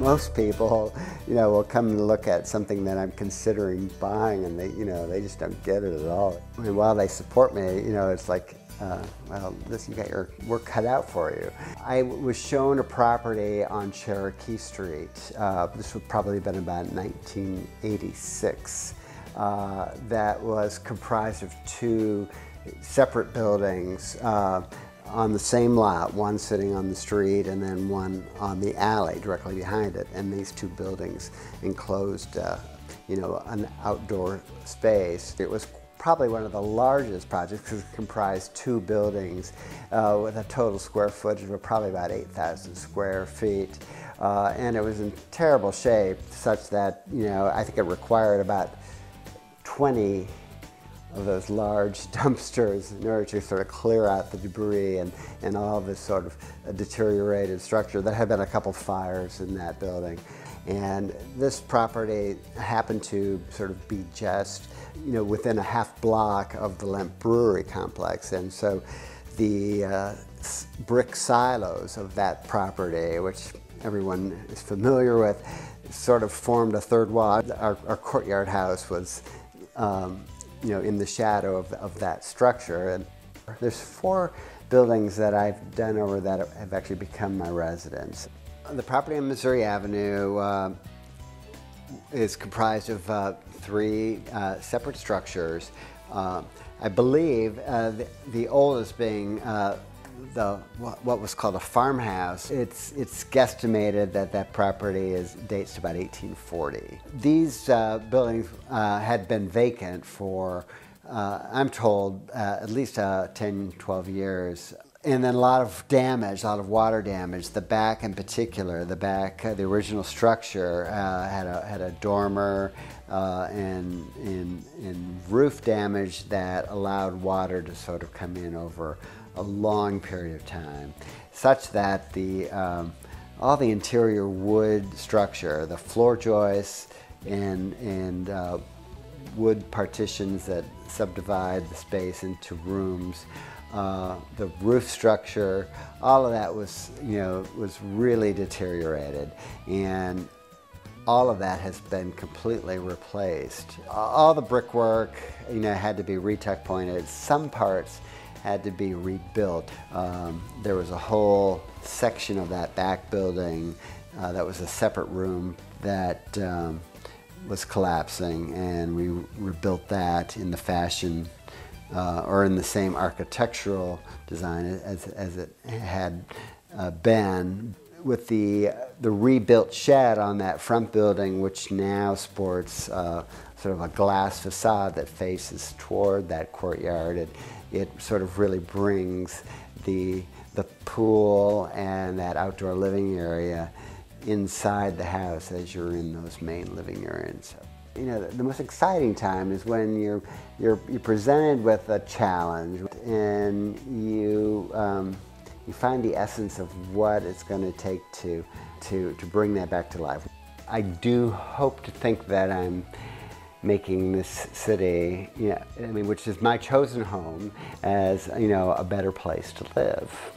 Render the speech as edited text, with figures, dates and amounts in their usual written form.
most people, will come and look at something that I'm considering buying, and they just don't get it at all. I mean, while they support me, it's like, well, you got your work cut out for you. I was shown a property on Cherokee Street. This would probably have been about 1986. That was comprised of two separate buildings on the same lot, one sitting on the street and then one on the alley directly behind it. And these two buildings enclosed, an outdoor space. It was probably one of the largest projects because it comprised two buildings with a total square footage of probably about 8,000 square feet. And it was in terrible shape, such that, I think it required about 20 of those large dumpsters in order to sort of clear out the debris and all this sort of deteriorated structure. There had been a couple fires in that building. And this property happened to sort of be just, within a half block of the Lemp Brewery complex. And so the brick silos of that property, which everyone is familiar with, sort of formed a third wall. Our courtyard house was in the shadow of that structure. And there's 4 buildings that I've done over that have actually become my residence. The property on Missouri Avenue is comprised of 3 separate structures. I believe the oldest being what was called a farmhouse. It's guesstimated that property dates to about 1840. These buildings had been vacant for, I'm told, at least 10, 12 years. And then a lot of damage, a lot of water damage. The back in particular, the original structure had a dormer and roof damage that allowed water to sort of come in over a long period of time, such that all the interior wood structure, the floor joists and wood partitions that subdivide the space into rooms, the roof structure, all of that was really deteriorated, and all of that has been completely replaced. All the brickwork, had to be retuck pointed. Some parts had to be rebuilt. There was a whole section of that back building that was a separate room that was collapsing, and we rebuilt that in the fashion or in the same architectural design as it had been. With the rebuilt shed on that front building, which now sports sort of a glass facade that faces toward that courtyard, it sort of really brings the pool and that outdoor living area inside the house as you're in those main living areas. The most exciting time is when you're presented with a challenge and you find the essence of what it's going to take to bring that back to life. I do hope to think that I'm making this city, which is my chosen home, as a better place to live.